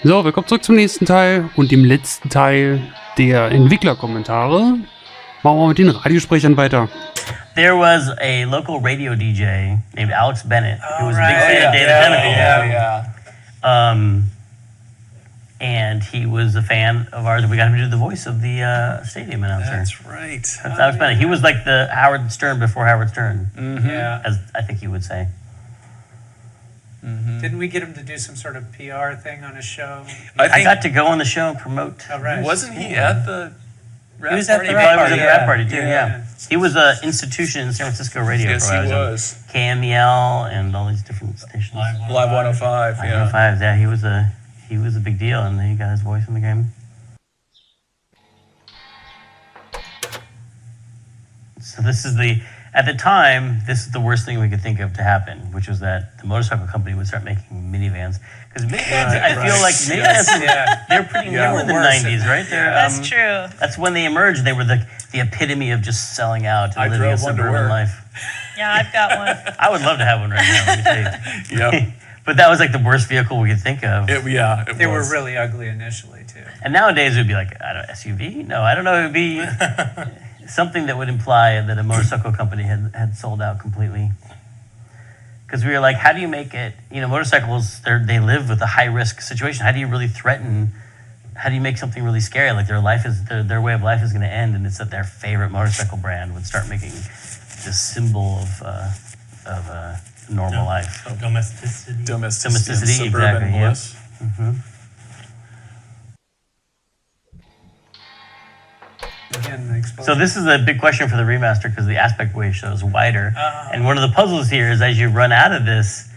So, willkommen zurück zum nächsten Teil und dem letzten Teil der Entwicklerkommentare. Machen wir mit den Radiosprechern weiter. There was a local radio DJ named Alex Bennett who was a big fan of Data Chemical. And he was a fan of ours. We got him to do the voice of the stadium announcer. That's right. That's Alex Bennett. He was like the Howard Stern before Howard Stern, Mm-hmm. as I think you would say. Mm-hmm. Didn't we get him to do some sort of PR thing on his show? I got to go on the show and promote. Oh, right. Wasn't he at the rap He was at party? the He rap probably was at the rap party too, Yeah. He was an institution in San Francisco radio. Yes, for a he while. was. KMEL and all these different stations. Live 105, yeah. 105, yeah, he was a big deal, and he got his voice in the game. So at the time, this is the worst thing we could think of to happen, which was that the motorcycle company would start making minivans. Because minivans, I feel like minivans, they're pretty new in the 90s, right? That's true. That's when they emerged. They were the epitome of just selling out and living a drove one to suburban work. life. Yeah, I've got one. I would love to have one right now, let me tell you. Yep. But that was like the worst vehicle we could think of. They were really ugly initially, too. And nowadays it would be like, I don't know, SUV? No, I don't know. It would be something that would imply that a motorcycle company had sold out completely. Because we were like, how do you make it? You know, motorcycles, they live with a high-risk situation. How do you really threaten? How do you make something really scary? Like their way of life is going to end, and it's that their favorite motorcycle brand would start making this symbol of normal life. Domesticity. Domesticity, and suburban exactly, bliss. Again, the explosion. So this is a big question for the remaster because the aspect ratio is wider. And one of the puzzles here is as you run out of this,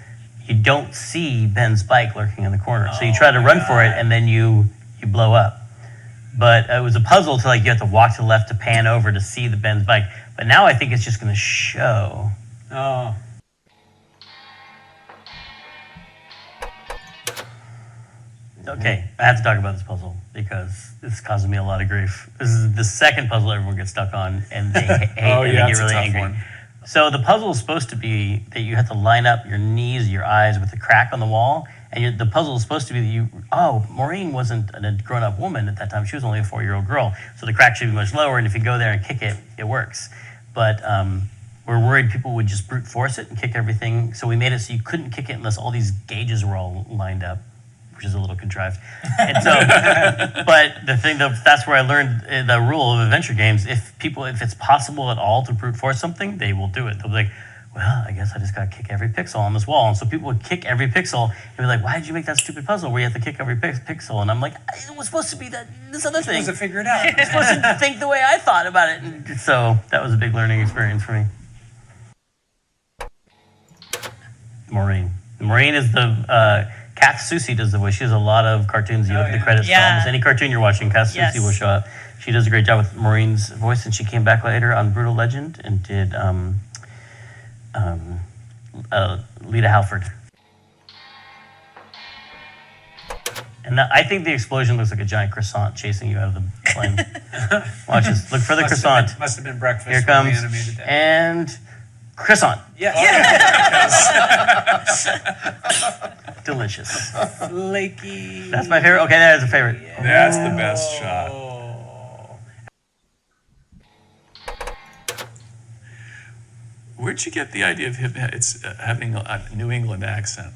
you don't see Ben's bike lurking in the corner. So you try to run for it and then you blow up. But it was a puzzle to you have to walk to the left to pan over to see the Ben's bike. But now I think it's just going to show. Oh. Okay, I have to talk about this puzzle because this is causing me a lot of grief. This is the second puzzle everyone gets stuck on, and they hate and they get it's really a tough angry. one. So the puzzle is supposed to be that you have to line up your knees, your eyes with a crack on the wall, and the puzzle is supposed to be that Maureen wasn't a grown-up woman at that time. She was only a 4-year-old girl, so the crack should be much lower, and if you go there and kick it, it works. But we're worried people would just brute force it and kick everything, so we made it so you couldn't kick it unless all these gauges were all lined up, which is a little contrived. And so, but that's where I learned the rule of adventure games. If it's possible at all to brute force something, they will do it. They'll be like, well, I guess I just got to kick every pixel on this wall. And so people would kick every pixel and be like, why did you make that stupid puzzle where you have to kick every pixel? And I'm like, it was supposed to be this other thing. Supposed to figure it out. You're supposed to think the way I thought about it. And so that was a big learning experience for me. Maureen is the... Kath Soucie does the voice. She has a lot of cartoons. You look at the credits for almost any cartoon you're watching, Kath Soucie will show up. She does a great job with Maureen's voice, and she came back later on Brutal Legend and did Lita Halford. And I think the explosion looks like a giant croissant chasing you out of the plane. Watch this. Look for the croissant. Must have been breakfast. Here when we comes. animated that. And croissant. Yes. Delicious. Flaky. That's my favorite. Okay, that is a favorite. That's the best shot. Where'd you get the idea of him having a New England accent?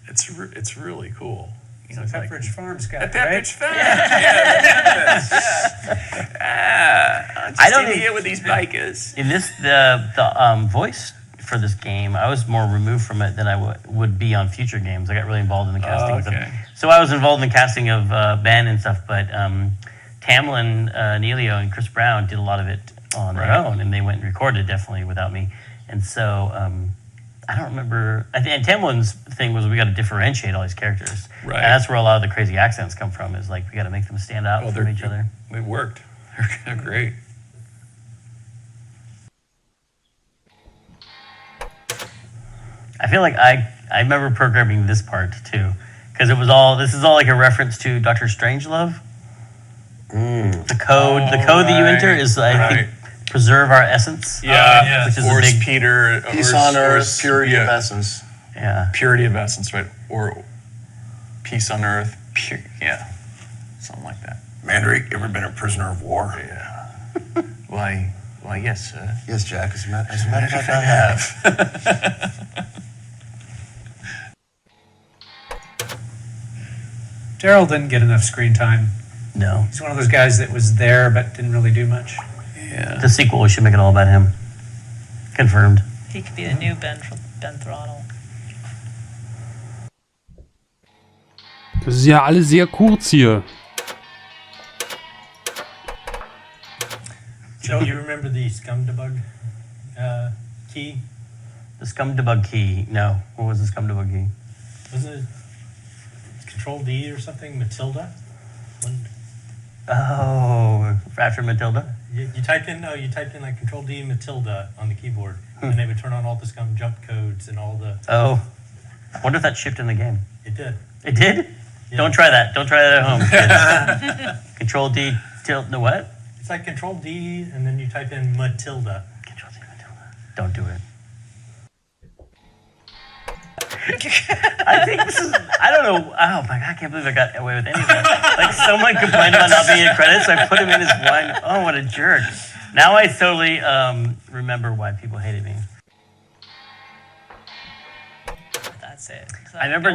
It's really cool. You know, Pepperidge Farms guy, At Pepperidge Farm. I don't here with these bikers. In this, the voice for this game, I was more removed from it than I would be on future games. I got really involved in the casting of them. So I was involved in the casting of Ben and stuff, but Tamlin, Neelio, and Chris Brown did a lot of it on their own, and they went and recorded definitely without me. And so I don't remember. And Tamlin's thing was we got to differentiate all these characters. Right. And that's where a lot of the crazy accents come from, is like we got to make them stand out from each other. It worked. They're great. I feel like I remember programming this part too, because this is all like a reference to Dr. Strangelove. The code that you enter is I think preserve our essence. Yeah, which is or a big Peter. Peace on earth, purity of essence. Yeah. Purity of essence, right? Or peace on earth, Yeah, something like that. Mandrake, ever been a prisoner of war? Yeah. Why, yes, sir. Yes, Jack. As a matter of fact, I have. Daryl didn't get enough screen time. No. He's one of those guys that was there but didn't really do much. Yeah. The sequel, we should make it all about him. Confirmed. He could be the new Ben Throttle. Das ist ja alles sehr kurz hier. Joe, you remember the scum debug key? The scum debug key. No. What was the scum debug key? Wasn't it Control D or something? Matilda? Oh, after Matilda? You typed in like Control D Matilda on the keyboard, and they would turn on all the scum jump codes and all the. Oh. I wonder if that shipped in the game. It did. It did? Yeah. Don't try that. Don't try that at home, kids. Control D, no what? It's like Control D, and then you type in Matilda. Control D, Matilda. Don't do it. I think this is, I don't know. Oh my God, I can't believe I got away with anything. Like someone complained about not being in credits, so I put him in as one. Oh, what a jerk. Now I totally remember why people hated me. That's it. So I remember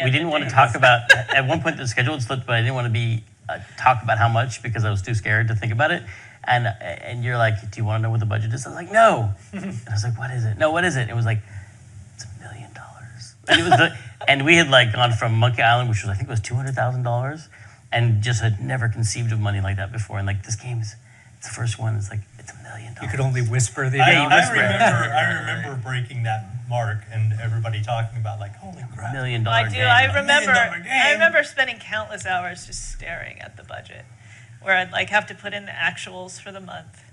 we didn't want to talk about, at one point the schedule had slipped, but I didn't want to be, talk about how much because I was too scared to think about it. And you're like, do you want to know what the budget is? I was like, no. And I was like, what is it? No, what is it? It was like, it's $1 million. And it was and we had like gone from Monkey Island, which was I think it was $200,000, and just had never conceived of money like that before. And like this game is, it's the first one. It's like it's $1 million. You could only whisper the Yeah, you amount. whisper. I remember breaking that mark and everybody talking about like, holy crap. $1 million I do. game. I remember. $1 million game. I remember spending countless hours just staring at the budget, where I'd like have to put in the actuals for the month,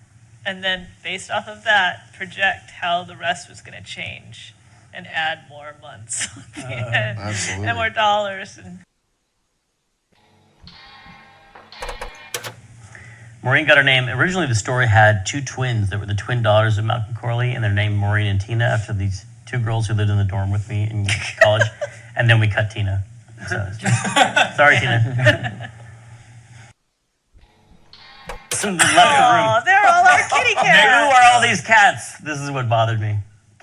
and then based off of that, project how the rest was going to change, and add more months Absolutely. and more dollars. And Maureen got her name. Originally, the story had two twins that were the twin daughters of Malcolm Corley, and they're named Maureen and Tina after these two girls who lived in the dorm with me in college. And then we cut Tina. So it's just, sorry, Tina. So left the oh, room. they're all our kitty Who cats. are all these cats? This is what bothered me.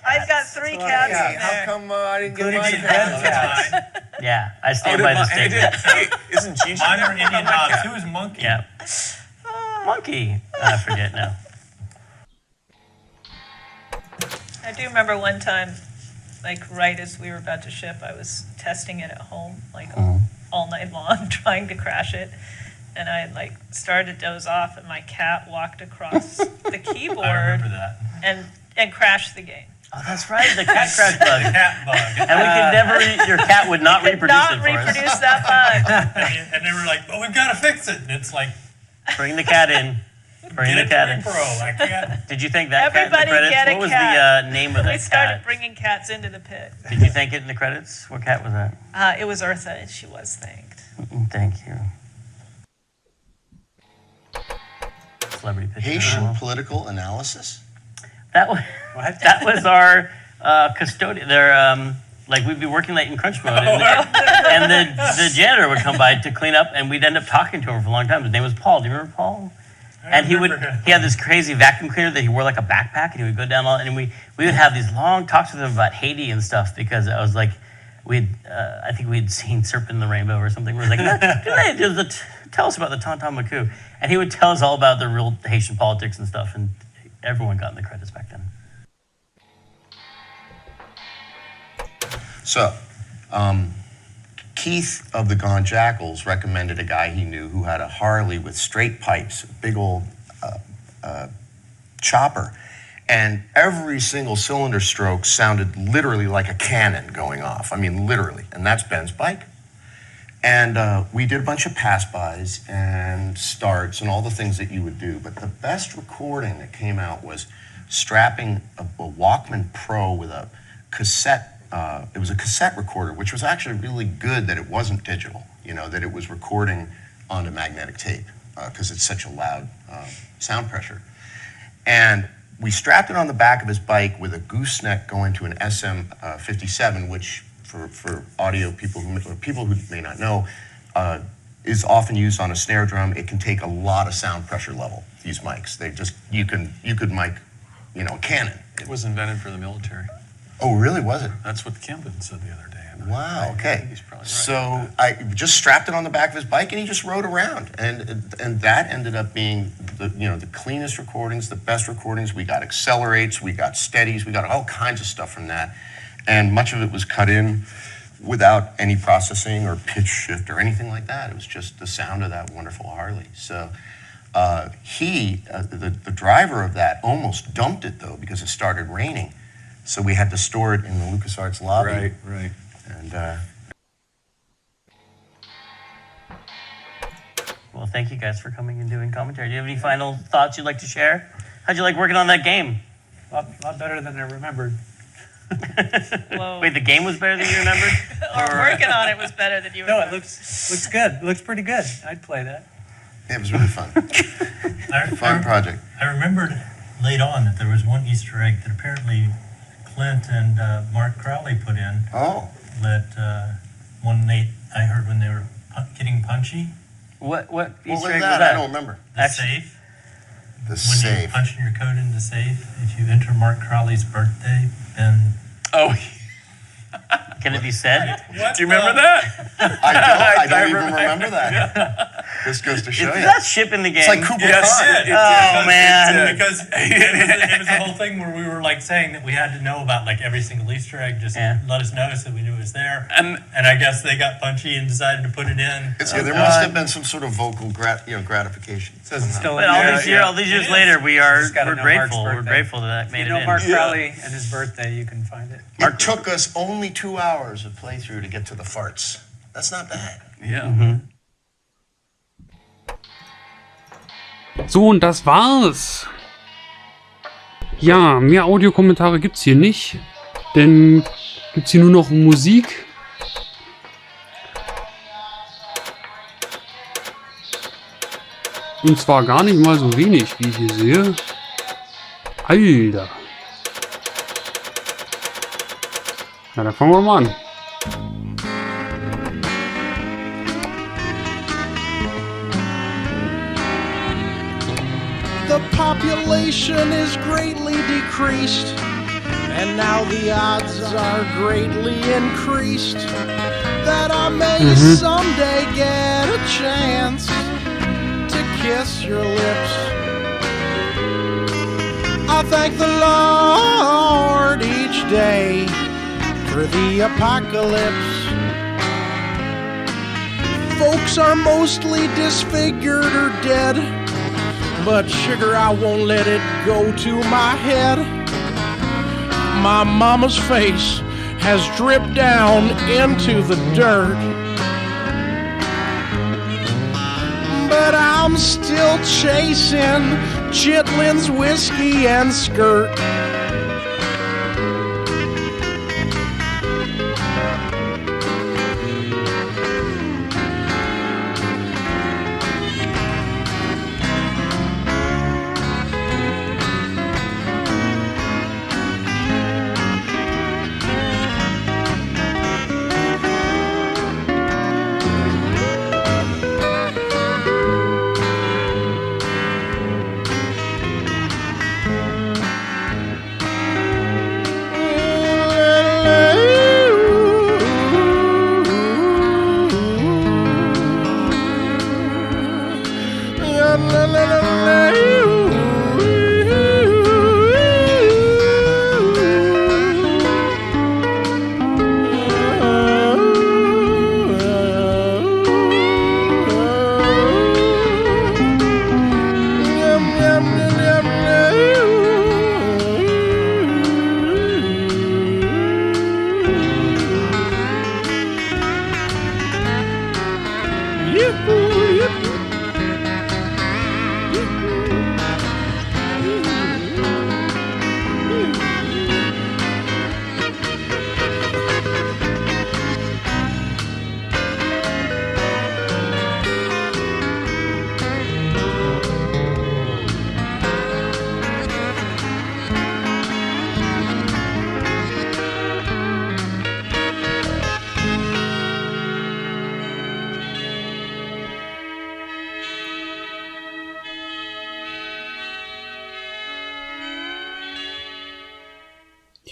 I've got 3 cats Yeah, in how there. come I didn't get Including mine? some red cats. Yeah, I stand by the statement. Hey, isn't Gigi? Mine are Indian dogs. Who is Monkey? Yeah. Monkey. I forget now. I do remember one time, like right as we were about to ship, I was testing it at home, like all night long, trying to crash it. And I like started to doze off, and my cat walked across the keyboard I remember that. and crashed the game. Oh, that's right, the cat crash bug. Cat bug. And we could never, your cat would not Could reproduce not it for us. reproduce that bug. And they were like, well, we've got to fix it. And it's like, Bring the cat in. Bring get the it cat to in. me, bro. I can't. Did you thank that Everybody cat in the get credits? a What was cat. the name of We that started cat? bringing cats into the pit. Did you thank it in the credits? What cat was that? It was Eartha, and she was thanked. Thank you. Celebrity picture. Haitian political analysis? That was that was our custodian. They're like we'd be working late in crunch mode, and the janitor would come by to clean up, and we'd end up talking to him for a long time. His name was Paul. Do you remember Paul? And he had this crazy vacuum cleaner that he wore like a backpack, and he would go down all, and we would have these long talks with him about Haiti and stuff, because I was like, I think we'd seen Serpent in the Rainbow or something. We were like, tell us about the Tonton Macu. And he would tell us all about the real Haitian politics and stuff, and everyone got in the credits back then. So, Keith of the Gone Jackals recommended a guy he knew who had a Harley with straight pipes, a big old chopper, and every single cylinder stroke sounded literally like a cannon going off. I mean, literally. And that's Ben's bike. And we did a bunch of pass-bys and starts and all the things that you would do. But the best recording that came out was strapping a Walkman Pro with a cassette. It was a cassette recorder, which was actually really good that it wasn't digital, that it was recording onto magnetic tape, because it's such a loud sound pressure. And we strapped it on the back of his bike with a gooseneck going to an SM57, which for audio people who may not know, is often used on a snare drum. It can take a lot of sound pressure level, these mics. They just, you could mic, a cannon. It was invented for the military. Oh, really, was it? That's what Camden said the other day. Wow, okay. He's probably right. So I just strapped it on the back of his bike and he just rode around. And that ended up being the cleanest recordings, the best recordings. We got accelerates, we got steadies, we got all kinds of stuff from that. And much of it was cut in without any processing or pitch shift or anything like that. It was just the sound of that wonderful Harley. So the driver of that almost dumped it though because it started raining. So we had to store it in the LucasArts lobby. Right. And Well, thank you guys for coming and doing commentary. Do you have any final thoughts you'd like to share? How'd you like working on that game? A lot better than I remembered. Whoa. Wait, the game was better than you remembered? Or working on it was better than you No, remembered. it looks good. It looks pretty good. I'd play that. it was really fun. Fun project. I remembered late on that there was one Easter egg that apparently Clint and Mark Crowley put in. Oh. That one night I heard when they were getting punchy. What What Easter was egg that? was that? I don't remember. The Actually- safe. The When safe. you're punching your code in the safe, if you enter Mark Crowley's birthday, then Oh, Can it be said? do you remember that? I don't even remember that. This goes to show Is you. that ship in the game? It's like Cooper Yes, Khan. it- Oh, man. because it was the whole thing where we were like saying that we had to know about like every single Easter egg, just Yeah. let us know so we knew it was there. And And I guess they got punchy and decided to put it in. There must have been some sort of vocal gratification. Says it's still But in there. all these years It later, Just gotta we're know grateful. Mark's We're birthday. grateful that made You it know in. Mark Crowley and his birthday, you can find it. It took us only 2 hours of playthrough to get to the farts. That's not bad. yeah. So, und das war's. Ja, mehr Audiokommentare gibt's hier nicht. Denn gibt's hier nur noch Musik. Und zwar gar nicht mal so wenig, wie ich hier sehe. Alter. Na, dann fangen wir mal an. The population is greatly decreased, and now the odds are greatly increased that I may someday get a chance to kiss your lips. I thank the Lord each day for the apocalypse. Folks are mostly disfigured or dead, but sugar, I won't let it go to my head. My mama's face has dripped down into the dirt, but I'm still chasing Chitlin's whiskey and skirt.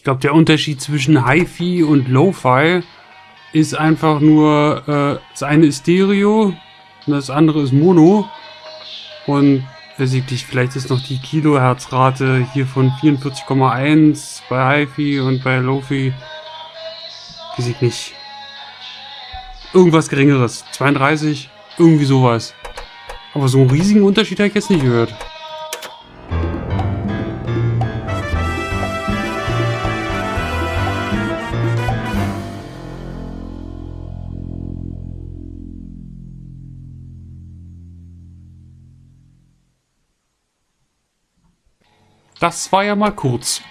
Ich glaube, der Unterschied zwischen Hi-Fi und Lo-Fi ist einfach nur, das eine ist Stereo und das andere ist Mono. Und weiß ich nicht, vielleicht ist noch die Kilohertzrate hier von 44,1 bei Hi-Fi und bei Lo-Fi, weiß ich nicht. Irgendwas Geringeres, 32, irgendwie sowas. Aber so einen riesigen Unterschied habe ich jetzt nicht gehört. Das war ja mal kurz.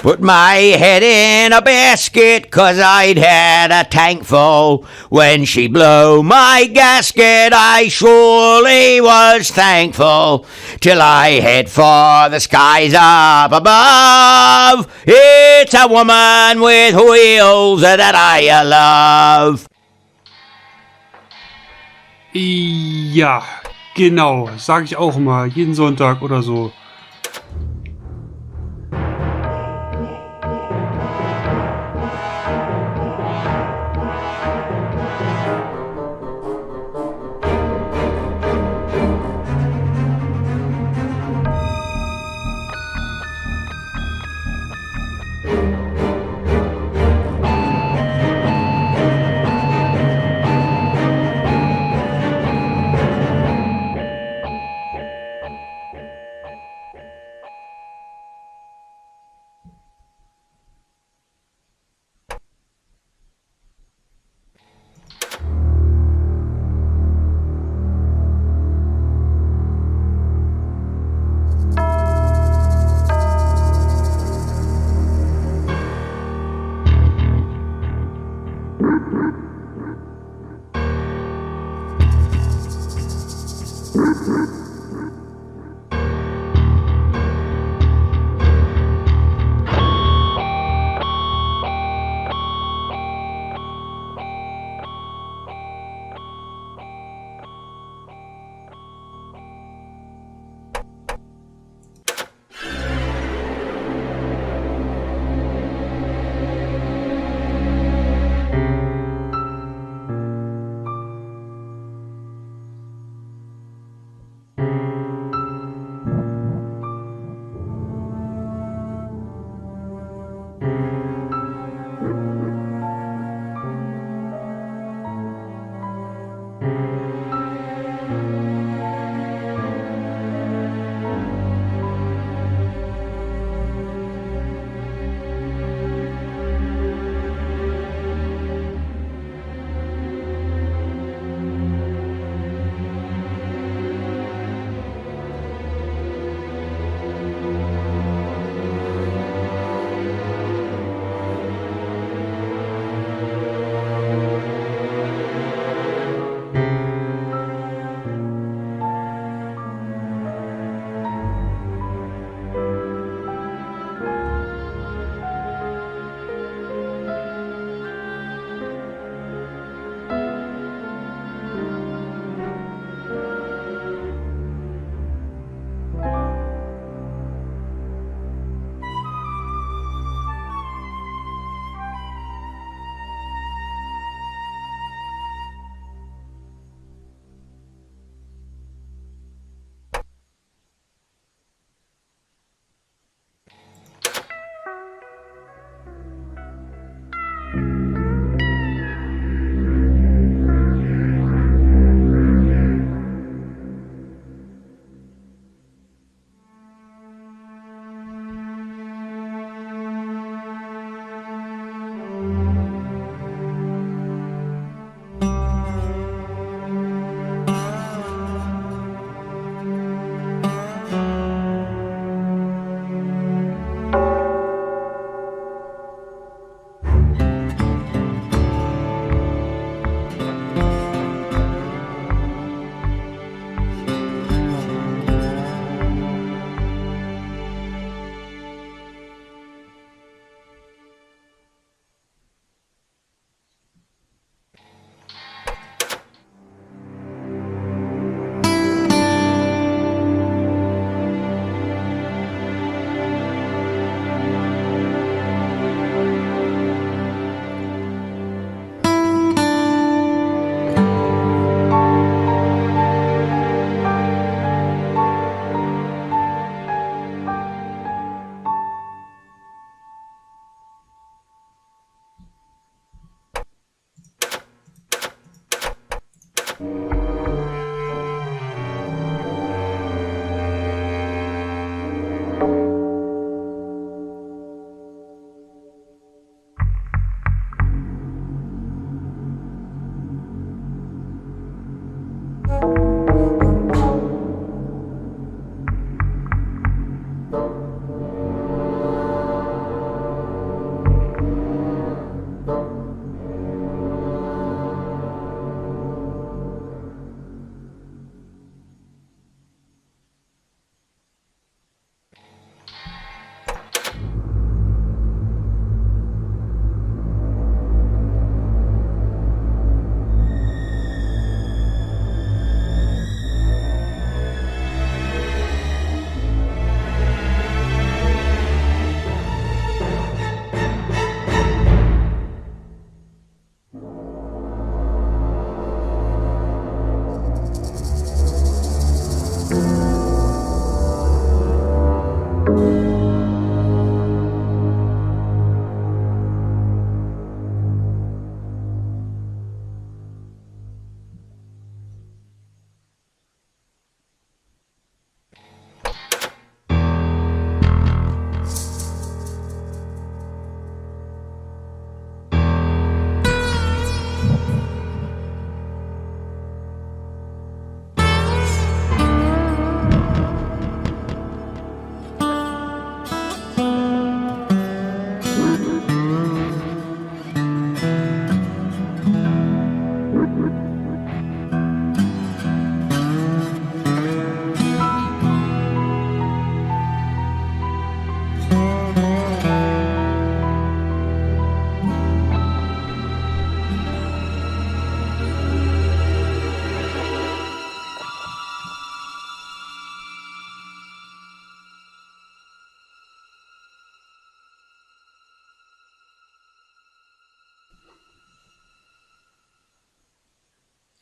Put my head in a basket, 'cause I'd had a tank full. When she blew my gasket, I surely was thankful. Till I head for the skies up above. It's a woman with wheels that I love. Ja, genau. Sag ich auch immer. Jeden Sonntag oder so.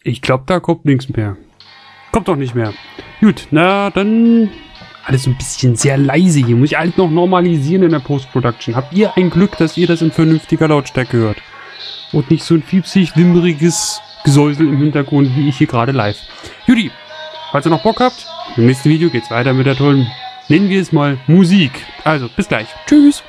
Ich glaube, da kommt nichts mehr. Kommt doch nicht mehr. Gut, na dann... Alles so ein bisschen sehr leise hier. Muss ich alles noch normalisieren in der Post-Production. Habt ihr ein Glück, dass ihr das in vernünftiger Lautstärke hört? Und nicht so ein fiepsig, wimmeriges Gesäusel im Hintergrund, wie ich hier gerade live. Judy, falls ihr noch Bock habt, im nächsten Video geht's weiter mit der tollen, nennen wir es mal, Musik. Also, bis gleich. Tschüss.